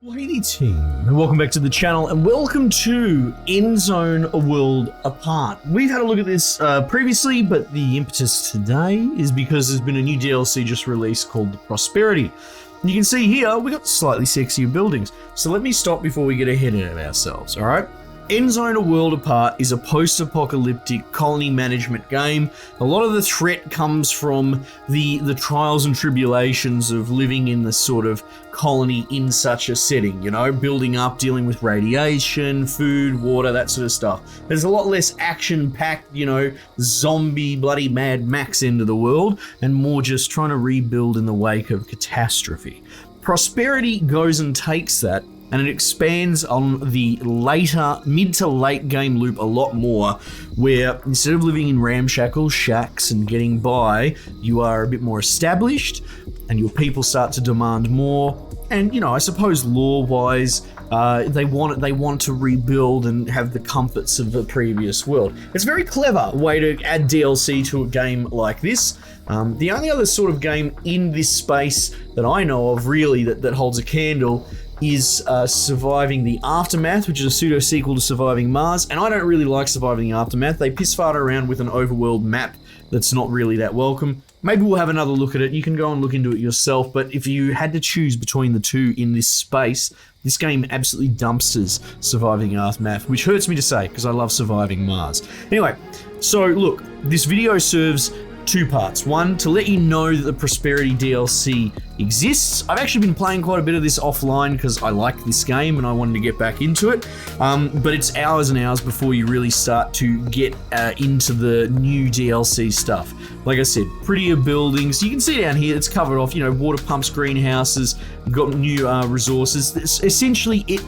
Lady team, and welcome back to the channel, and welcome to Endzone, A World Apart. We've had a look at this previously, but the impetus today is because there's been a new DLC just released called Prosperity. And you can see here, we got slightly sexier buildings. So let me stop before we get ahead of ourselves, alright? Endzone, A World Apart is a post-apocalyptic colony management game. A lot of the threat comes from the trials and tribulations of living in this sort of colony in such a setting, you know, building up, dealing with radiation, food, water, that sort of stuff. There's a lot less action-packed, you know, zombie, bloody Mad Max end of the world, and more just trying to rebuild in the wake of catastrophe. Prosperity goes and takes that, and it expands on the later, mid to late game loop a lot more, where instead of living in ramshackle shacks and getting by, you are a bit more established, and your people start to demand more. And, you know, I suppose lore-wise, they want to rebuild and have the comforts of the previous world. It's a very clever way to add DLC to a game like this. The only other sort of game in this space that I know of, really, that holds a candle is Surviving the Aftermath, which is a pseudo-sequel to Surviving Mars, and I don't really like Surviving the Aftermath. They piss-fart around with an overworld map that's not really that welcome. Maybe we'll have another look at it. You can go and look into it yourself, but if you had to choose between the two in this space, this game absolutely dumpsters Surviving Aftermath, which hurts me to say, because I love Surviving Mars. Anyway, so look, this video serves two parts. One, to let you know that the Prosperity DLC exists. I've actually been playing quite a bit of this offline because I like this game and I wanted to get back into it. But it's hours and hours before you really start to get into the new DLC stuff. Like I said, prettier buildings. You can see down here, it's covered off, you know, water pumps, greenhouses, we've got new resources. Essentially, it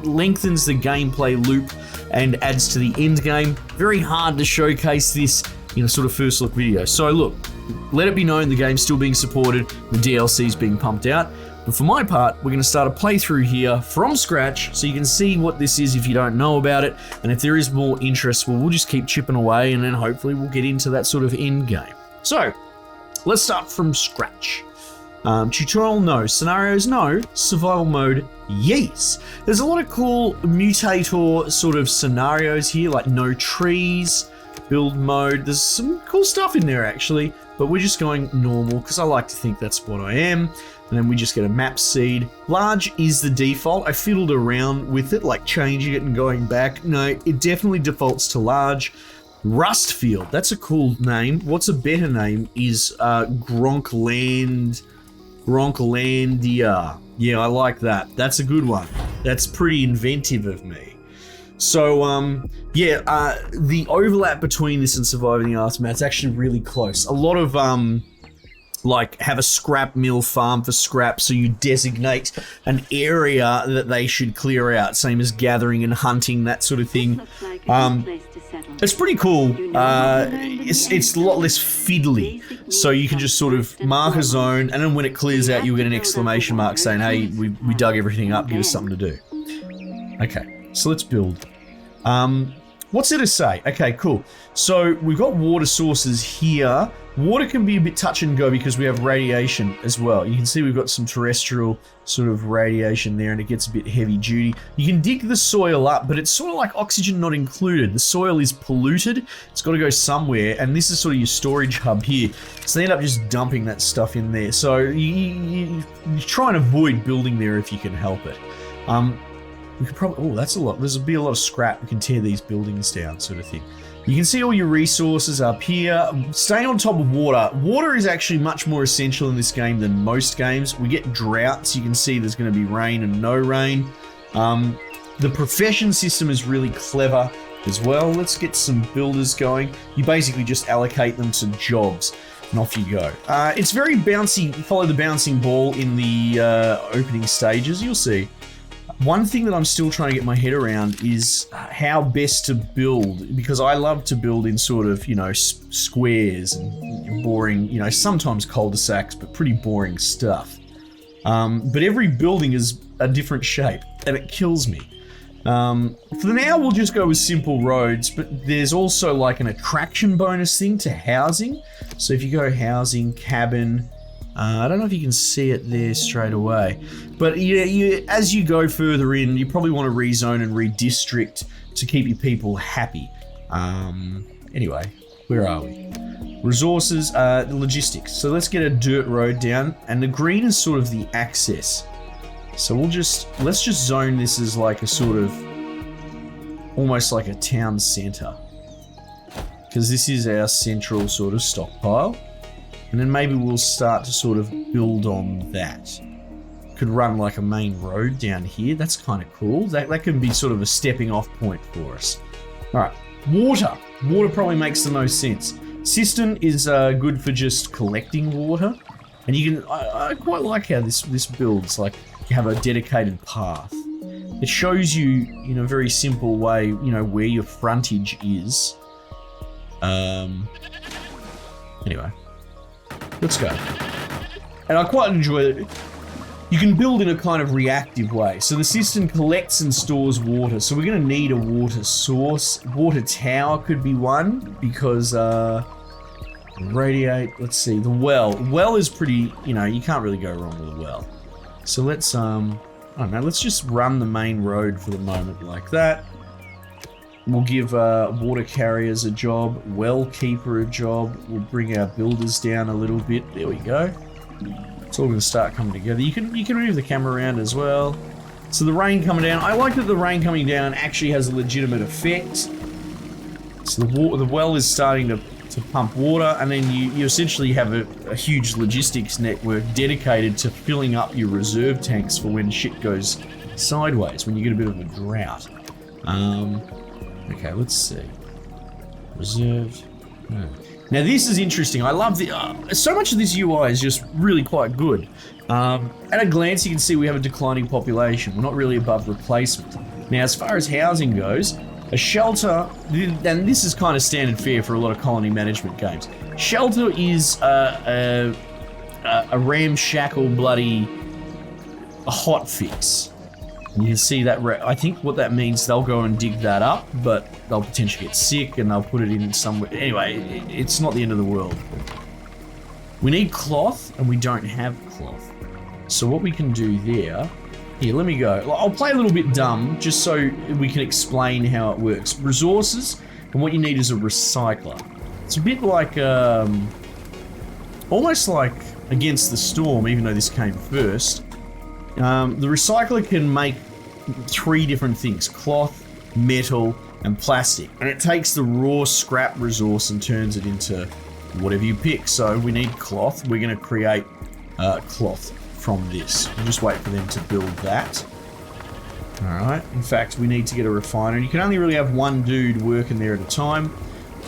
lengthens the gameplay loop and adds to the end game. Very hard to showcase this in a sort of first look video. So look, let it be known the game's still being supported, the DLC's being pumped out. But for my part, we're gonna start a playthrough here from scratch so you can see what this is if you don't know about it. And if there is more interest, well, we'll just keep chipping away and then hopefully we'll get into that sort of end game. So let's start from scratch. Tutorial no, scenarios no, survival mode yes. There's a lot of cool mutator sort of scenarios here, like no trees, build mode. There's some cool stuff in there actually, but we're just going normal because I like to think that's what I am. And then we just get a map seed. Large is the default. I fiddled around with it, like changing it and going back. No, it definitely defaults to large. Rust field, that's a cool name. What's a better name is Gronklandia. Yeah, I like that. That's a good one. That's pretty inventive of me. So, the overlap between this and Surviving the Aftermath is actually really close. A lot of, like, have a scrap mill farm for scrap, so you designate an area that they should clear out, same as gathering and hunting, that sort of thing. It's pretty cool. It's a lot less fiddly, so you can just sort of mark a zone, and then when it clears out, you'll get an exclamation mark saying, hey, we dug everything up, give us something to do. Okay. So let's build. What's there to say? Okay, cool. So we've got water sources here. Water can be a bit touch and go because we have radiation as well. You can see we've got some terrestrial sort of radiation there and it gets a bit heavy duty. You can dig the soil up, but it's sort of like oxygen not included. The soil is polluted. It's got to go somewhere, and this is sort of your storage hub here. So they end up just dumping that stuff in there. So you try and avoid building there if you can help it. We could probably, oh, that's a lot. There'll be a lot of scrap. We can tear these buildings down, sort of thing. You can see all your resources up here. Staying on top of water. Water is actually much more essential in this game than most games. We get droughts. You can see there's going to be rain and no rain. The profession system is really clever as well. Let's get some builders going. You basically just allocate them to jobs and off you go. It's very bouncy. Follow the bouncing ball in the opening stages. You'll see. One thing that I'm still trying to get my head around is how best to build, because I love to build in sort of, you know, squares and boring, you know, sometimes cul-de-sacs, but pretty boring stuff. But every building is a different shape, and it kills me. For now, we'll just go with simple roads, but there's also like an attraction bonus thing to housing. So if you go housing, cabin, I don't know if you can see it there straight away, but as you go further in, you probably want to rezone and redistrict to keep your people happy. Anyway, where are we? Resources, logistics. So let's get a dirt road down, and the green is sort of the access. So let's just zone this as like a sort of, almost like a town center, because this is our central sort of stockpile. And then maybe we'll start to sort of build on that. Could run like a main road down here. That's kind of cool. That can be sort of a stepping off point for us. All right, water. Water probably makes the most sense. Cistern is good for just collecting water. And you can, I quite like how this builds, like you have a dedicated path. It shows you in a very simple way, where your frontage is. Anyway. Let's go. And I quite enjoy it. You can build in a kind of reactive way. So the cistern collects and stores water. So we're going to need a water source. Water tower could be one because radiate. Let's see. The well. Well is pretty, you can't really go wrong with a well. So let's, I don't know, let's just run the main road for the moment like that. We'll give water carriers a job, well keeper a job. We'll bring our builders down a little bit. There we go. It's all going to start coming together. You can move the camera around as well. So the rain coming down. I like that the rain coming down actually has a legitimate effect. So the well is starting to pump water, and then you essentially have a huge logistics network dedicated to filling up your reserve tanks for when shit goes sideways, when you get a bit of a drought. Okay, let's see. Reserved. No. Now this is interesting. I love so much of this UI is just really quite good. At a glance, you can see we have a declining population. We're not really above replacement. Now, as far as housing goes, a shelter, and this is kind of standard fare for a lot of colony management games. Shelter is a ramshackle, bloody hot fix. You can see that, I think what that means, they'll go and dig that up, but they'll potentially get sick and they'll put it in somewhere. Anyway, it's not the end of the world. We need cloth, and we don't have cloth. So what we can do there, here, let me go. I'll play a little bit dumb, just so we can explain how it works. Resources, and what you need is a recycler. It's a bit like, almost like Against the Storm, even though this came first. The recycler can make 3 different things: cloth, metal, and plastic. And it takes the raw scrap resource and turns it into whatever you pick. So we need cloth. We're going to create cloth from this. We'll just wait for them to build that. Alright, in fact, we need to get a refiner. You can only really have one dude working there at a time.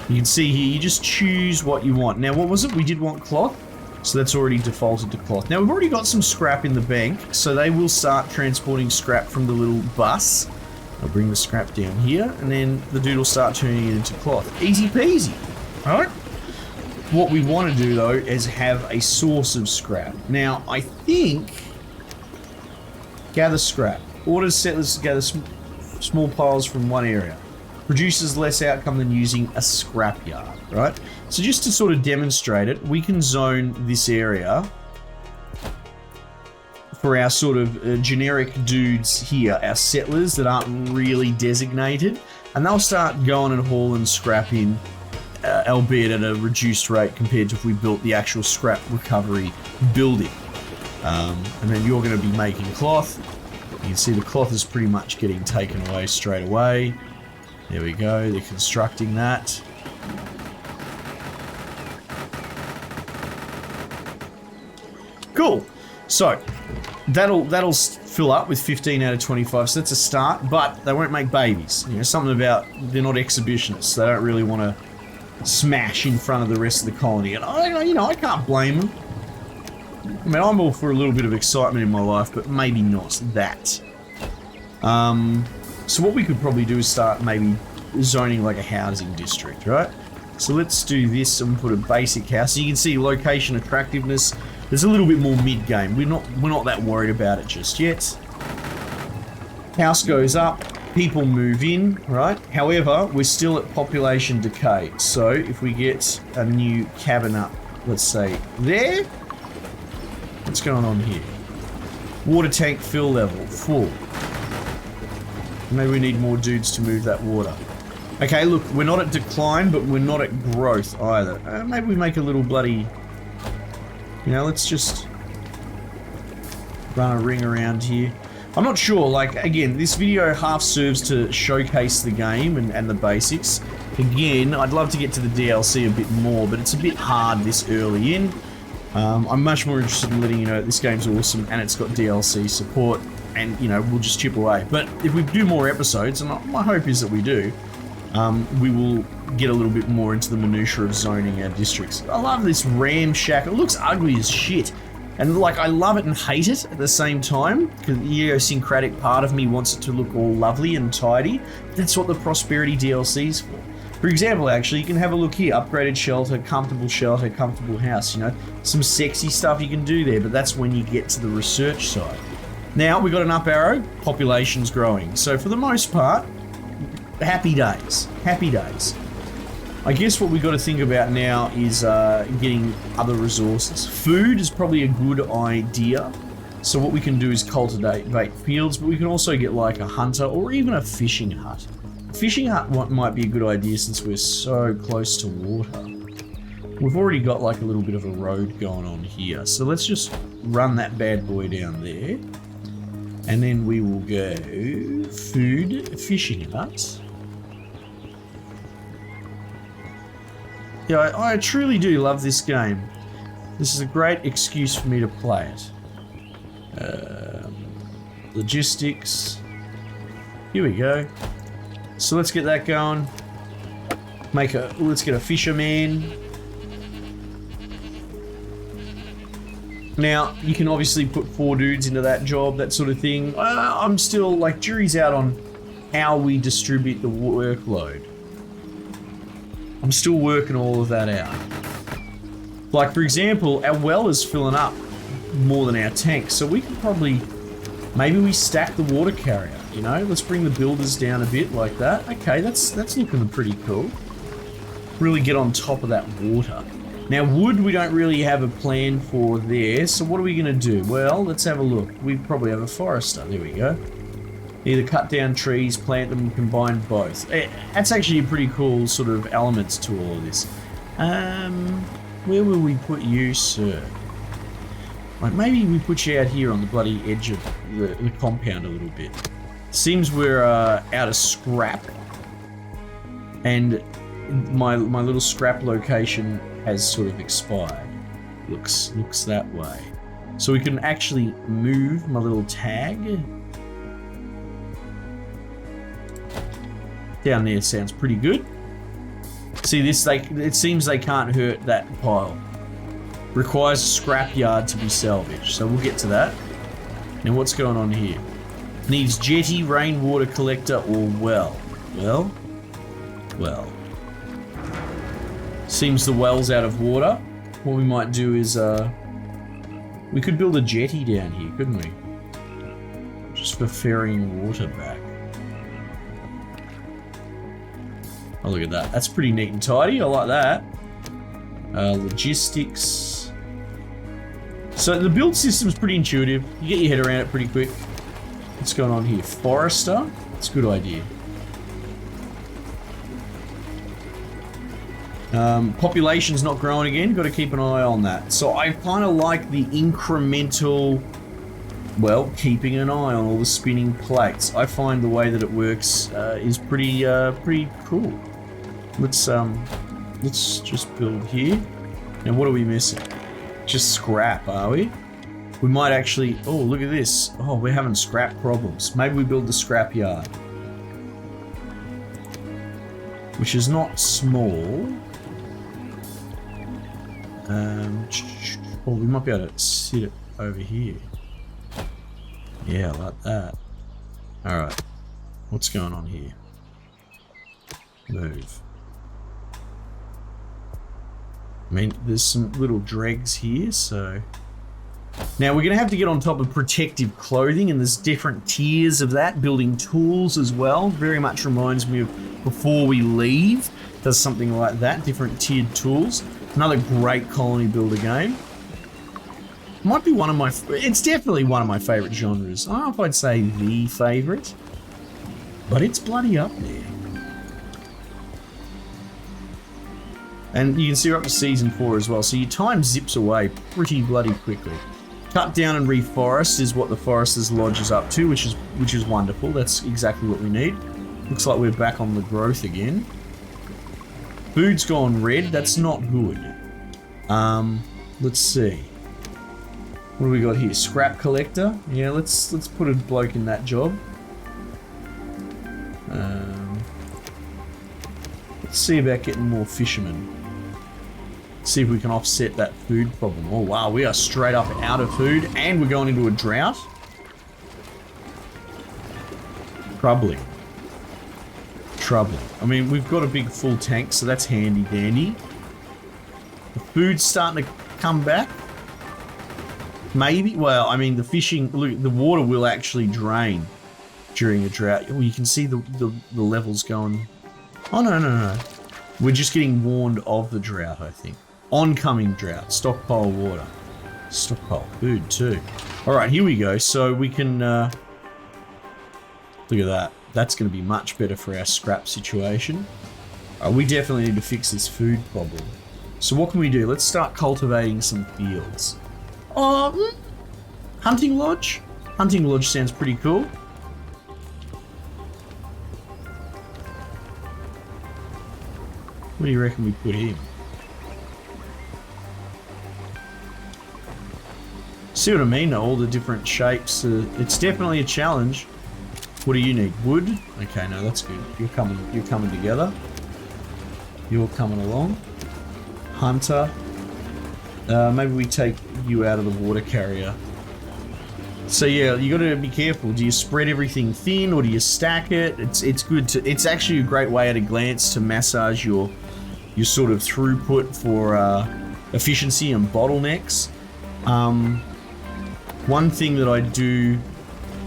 You can see here, you just choose what you want. Now, what was it? We did want cloth. So that's already defaulted to cloth. Now, we've already got some scrap in the bank, so they will start transporting scrap from the little bus. I'll bring the scrap down here, and then the dude will start turning it into cloth. Easy peasy. Alright? What we want to do, though, is have a source of scrap. Now, I think... Gather scrap. Orders settlers to gather small piles from one area. Produces less outcome than using a scrapyard, right? So just to sort of demonstrate it, we can zone this area for our sort of generic dudes here, our settlers that aren't really designated, and they'll start going and hauling scrap in, albeit at a reduced rate compared to if we built the actual scrap recovery building. And then you're going to be making cloth. You can see the cloth is pretty much getting taken away straight away. There we go, they're constructing that. Cool. So that'll fill up with 15 out of 25, so that's a start, but they won't make babies. Something about they're not exhibitionists. They don't really want to smash in front of the rest of the colony, and I can't blame them. I mean, I'm all for a little bit of excitement in my life, but maybe not that. So what we could probably do is start maybe zoning like a housing district, right? So let's do this and put a basic house. So you can see location attractiveness. There's a little bit more mid-game. We're not that worried about it just yet. House goes up, people move in, right? However, we're still at population decay. So if we get a new cabin up, let's say there, What's going on here? Water tank fill level, full. Maybe we need more dudes to move that water. Okay, look, we're not at decline, but we're not at growth either. Maybe we make a little bloody... You know, let's just run a ring around here. I'm not sure, like, again, this video half serves to showcase the game and the basics. Again, I'd love to get to the DLC a bit more, but it's a bit hard this early in. I'm much more interested in letting you know that this game's awesome and it's got DLC support, and, you know, we'll just chip away. But if we do more episodes, and my hope is that we do, we will get a little bit more into the minutiae of zoning our districts. I love this ramshack. It looks ugly as shit. And, like, I love it and hate it at the same time, because the idiosyncratic part of me wants it to look all lovely and tidy. That's what the Prosperity DLC is for. For example, actually, you can have a look here. Upgraded shelter, comfortable house, you know. Some sexy stuff you can do there, but that's when you get to the research side. Now, we've got an up arrow. Population's growing. So, for the most part, happy days. Happy days. I guess what we've got to think about now is getting other resources. Food is probably a good idea. So what we can do is cultivate fields, but we can also get like a hunter or even a fishing hut. A fishing hut might be a good idea since we're so close to water. We've already got like a little bit of a road going on here. So let's just run that bad boy down there. And then we will go food, fishing hut. Yeah, I truly do love this game. This is a great excuse for me to play it. Logistics. Here we go. So let's get that going. Let's get a fisherman. Now, you can obviously put 4 dudes into that job, that sort of thing. I'm still, like, jury's out on how we distribute the workload. I'm still working all of that out. Like, for example, our well is filling up more than our tank, so we can probably... Maybe we stack the water carrier, you know? Let's bring the builders down a bit like that. Okay, that's looking pretty cool. Really get on top of that water. Now, wood, we don't really have a plan for there, so what are we going to do? Well, let's have a look. We probably have a forester. There we go. Either cut down trees, plant them, combine both. That's actually a pretty cool sort of elements to all of this. Where will we put you, sir? Like, maybe we put you out here on the bloody edge of the compound a little bit. Seems we're out of scrap. And my little scrap location has sort of expired. Looks that way. So we can actually move my little tag. Down there sounds pretty good. See this, it seems they can't hurt that pile. Requires a scrapyard to be salvaged, so we'll get to that. Now what's going on here? Needs jetty, rainwater collector, or well. Well. Seems the well's out of water. What we might do is, we could build a jetty down here, couldn't we? Just for ferrying water back. Oh, look at that. That's pretty neat and tidy. I like that. Logistics. So the build system's pretty intuitive. You get your head around it pretty quick. What's going on here? Forester? That's a good idea. Population's not growing again. Got to keep an eye on that. So I kind of like the incremental... Well, keeping an eye on all the spinning plates. I find the way that it works is pretty cool. Let's just build here. Now, what are we missing? Just scrap, are we? We might actually... Oh, look at this. Oh, we're having scrap problems. Maybe we build the scrap yard. Which is not small. Oh, we might be able to sit it over here. Yeah, like that. Alright. What's going on here? Move. I mean, there's some little dregs here, so... Now, we're going to have to get on top of protective clothing, and there's different tiers of that. Building tools as well. Very much reminds me of Before We Leave. Does something like that. Different tiered tools. Another great colony builder game. Might be one of my, it's definitely one of my favorite genres. I don't know if I'd say the favorite, but it's bloody up there. And you can see we're up to season 4 as well, so your time zips away pretty bloody quickly. Cut down and reforest is what the Forester's Lodge is up to, which is wonderful. That's exactly what we need. Looks like we're back on the growth again. Food's gone red. That's not good. Let's see. What do we got here? Scrap collector. Yeah, let's put a bloke in that job. Let's see about getting more fishermen. See if we can offset that food problem. Oh wow, we are straight up out of food and we're going into a drought. Troubling. I mean, we've got a big full tank, so that's handy dandy. The food's starting to come back. Maybe. Well, I mean, the fishing, look, the water will actually drain during a drought. Oh, you can see the levels going. Oh, no. We're just getting warned of the drought, I think. Oncoming drought. Stockpile water. Stockpile food, too. All right, here we go. So we can... look at that. That's going to be much better for our scrap situation. We definitely need to fix this food problem. So what can we do? Let's start cultivating some fields. Hunting lodge? Hunting lodge sounds pretty cool. What do you reckon we put in? See what I mean? All the different shapes. It's definitely a challenge. What do you need? Wood? Okay, no, that's good. You're coming together. You're coming along. Hunter. Maybe we take you out of the water carrier. So yeah, you got to be careful. Do you spread everything thin or do you stack it? It's good to. It's actually a great way at a glance to massage your sort of throughput for efficiency and bottlenecks. One thing that I do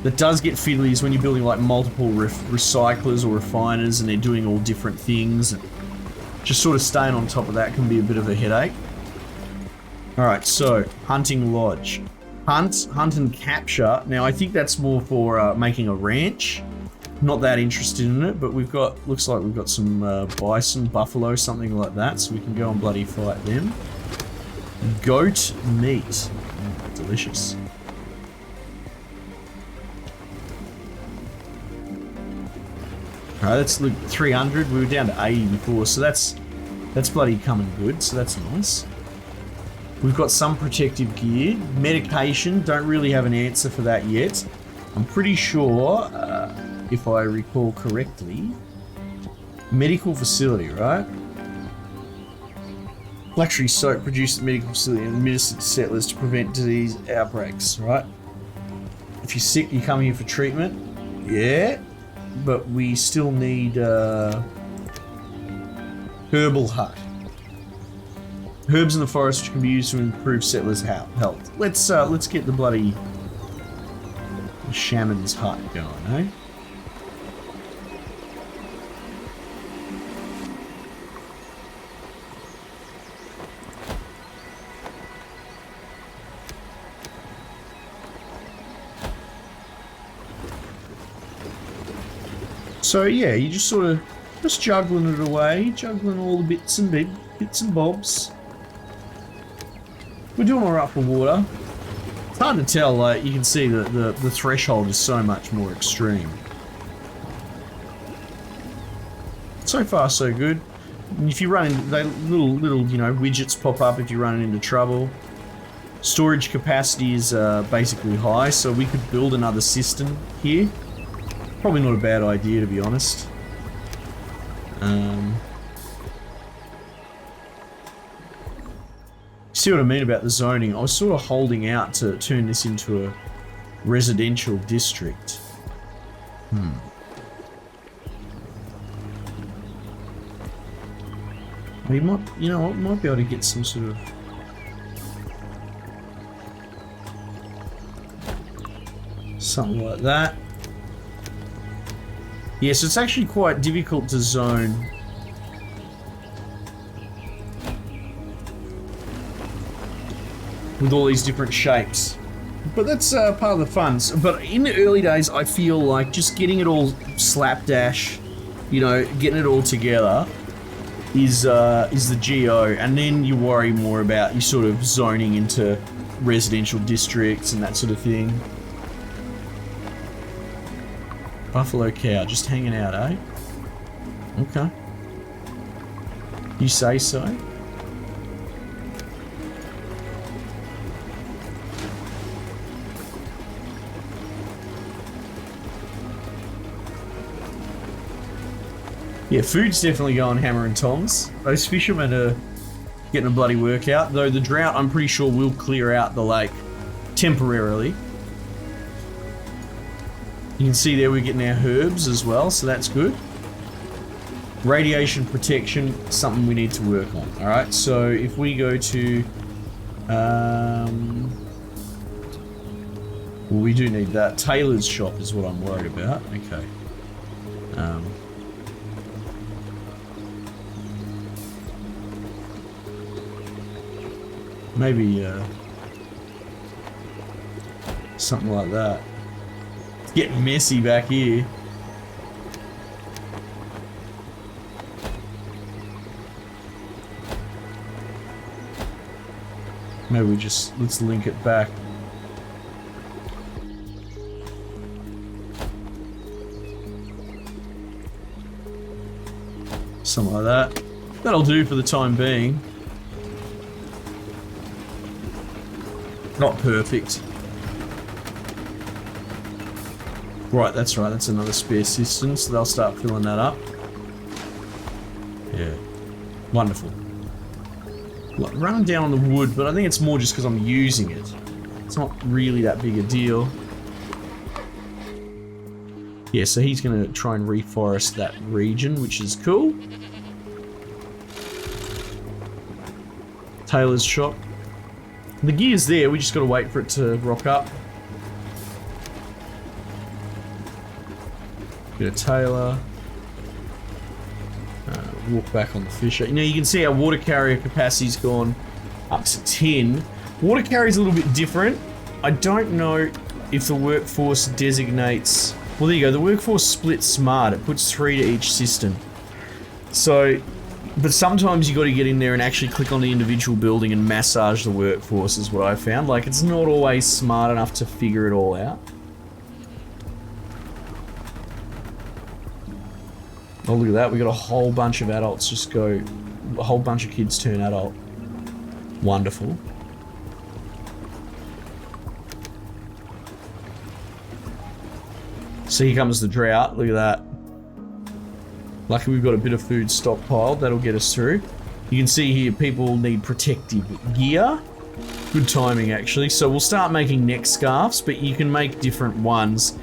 that does get fiddly is when you're building like multiple recyclers or refiners and they're doing all different things. And just sort of staying on top of that can be a bit of a headache. Alright, so hunting lodge. Hunt and capture. Now I think that's more for making a ranch. Not that interested in it, but we've got, looks like we've got some bison, buffalo, something like that, so we can go and bloody fight them. Goat meat. Delicious. Alright, let's look 300. We were down to 80 before, so that's bloody coming good, so that's nice. We've got some protective gear. Medication, don't really have an answer for that yet. I'm pretty sure, if I recall correctly, medical facility, right? Luxury soap produced at medical facility and administered to settlers to prevent disease outbreaks, right? If you're sick, you come here for treatment. Yeah, but we still need herbal hut. Herbs in the forest which can be used to improve settlers' health. Let's get the bloody shaman's hut going, eh? So yeah, you just sort of just juggling it away, juggling all the bits and bobs. We're doing alright for water. It's hard to tell, like you can see that the threshold is so much more extreme. So far so good. And if you run into they little you know widgets pop up if you're running into trouble. Storage capacity is basically high, so we could build another system here. Probably not a bad idea, to be honest. See what I mean about the zoning? I was sort of holding out to turn this into a residential district. We might, you know what, might be able to get some sort of something like that. Yes, it's actually quite difficult to zone. with all these different shapes. But that's part of the fun. But in the early days, I feel like just getting it all slapdash, you know, getting it all together is the GO, and then you worry more about you sort of zoning into residential districts and that sort of thing. Buffalo cow just hanging out, eh? Okay. You say so? Yeah, food's definitely going hammer and tongs. Those fishermen are getting a bloody workout, though the drought, I'm pretty sure, will clear out the lake temporarily. You can see there we're getting our herbs as well, so that's good. Radiation protection, something we need to work on. Alright, so if we go to... well, we do need that. Tailor's shop is what I'm worried about. Okay. Maybe something like that. It's getting messy back here. Maybe we just, let's link it back. Something like that. That'll do for the time being. Not perfect. Right, that's right, that's another spare cistern, so they'll start filling that up. Yeah. Wonderful. Like, running down on the wood, but I think it's more just because I'm using it. It's not really that big a deal. Yeah, so he's going to try and reforest that region, which is cool. Tailor's shop. The gear's there, we just got to wait for it to rock up. Bit of Tailor. Walk back on the fisher. You know, you can see our water carrier capacity's gone up to 10. Water carrier's a little bit different. I don't know if the workforce designates... Well, there you go. The workforce splits smart. It puts 3 to each cistern. So... But sometimes you got to get in there and actually click on the individual building and massage the workforce is what I found. Like, it's not always smart enough to figure it all out. Oh, look at that. We got a whole bunch of adults just go... A whole bunch of kids turn adult. Wonderful. So here comes the drought. Look at that. Lucky we've got a bit of food stockpiled. That'll get us through. You can see here people need protective gear. Good timing, actually. So we'll start making neck scarves, but you can make different ones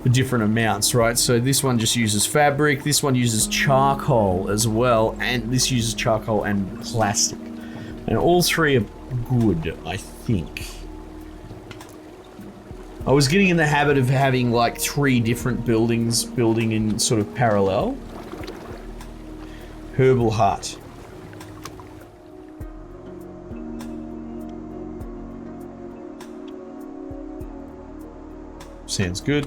for different amounts, right? So this one just uses fabric. This one uses charcoal as well. And this uses charcoal and plastic. And all three are good, I think. I was getting in the habit of having like 3 different buildings building in sort of parallel. Herbal hut. Sounds good.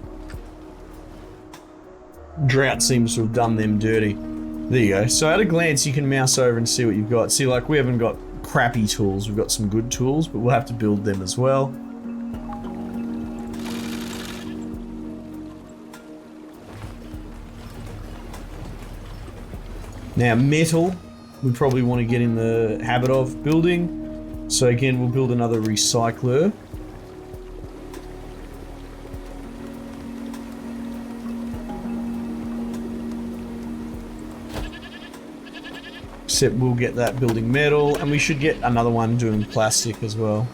Drought seems to have done them dirty. There you go. So at a glance you can mouse over and see what you've got. See, like, we haven't got crappy tools, we've got some good tools, but we'll have to build them as well. Now, metal, we probably want to get in the habit of building. So again, we'll build another recycler. Except we'll get that building metal, and we should get another one doing plastic as well.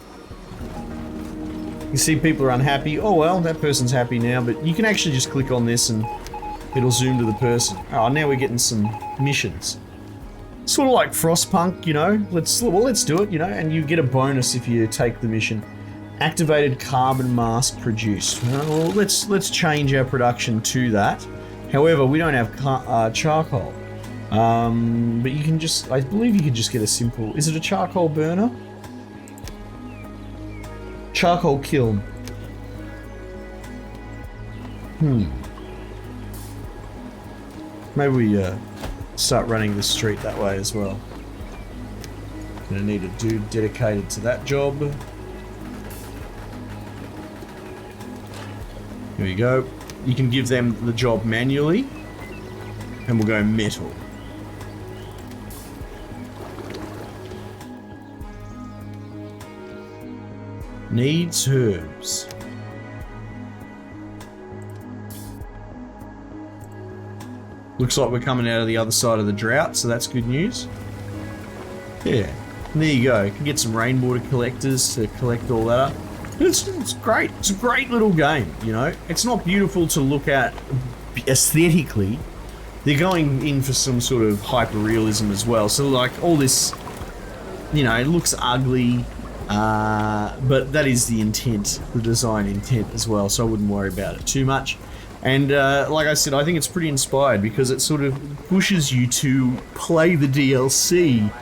You see people are unhappy. Oh well, that person's happy now, but you can actually just click on this and it'll zoom to the person. Oh, now we're getting some missions. Sort of like Frostpunk, you know. Let's do it, you know, and you get a bonus if you take the mission. Activated carbon mask produced. Well, let's change our production to that. However, we don't have charcoal. But you can just, I believe you can just get a simple, is it a charcoal burner? Charcoal kiln. Maybe we start running the street that way as well. Gonna need a dude dedicated to that job. Here we go. You can give them the job manually, and we'll go metal. Needs herbs. Looks like we're coming out of the other side of the drought, so that's good news. Yeah, and there you go. You can get some rainwater collectors to collect all that up. It's great. It's a great little game, you know. It's not beautiful to look at aesthetically. They're going in for some sort of hyper-realism as well. So like all this, you know, it looks ugly, but that is the intent, the design intent as well. So I wouldn't worry about it too much. And like I said, I think it's pretty inspired because it sort of pushes you to play the DLC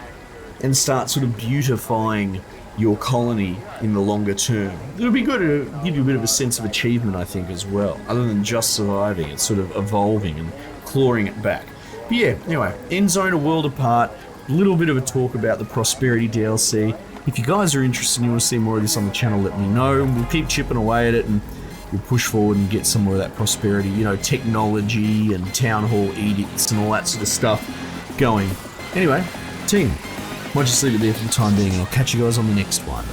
and start sort of beautifying your colony in the longer term. It'll be good to give you a bit of a sense of achievement, I think, as well. Other than just surviving, it's sort of evolving and clawing it back. But yeah, anyway, Endzone, A World Apart, a little bit of a talk about the Prosperity DLC. If you guys are interested and you want to see more of this on the channel, let me know. We'll keep chipping away at it and we'll push forward and get some more of that prosperity, you know, technology and town hall edicts and all that sort of stuff going. Anyway, team, might just leave it there for the time being and I'll catch you guys on the next one.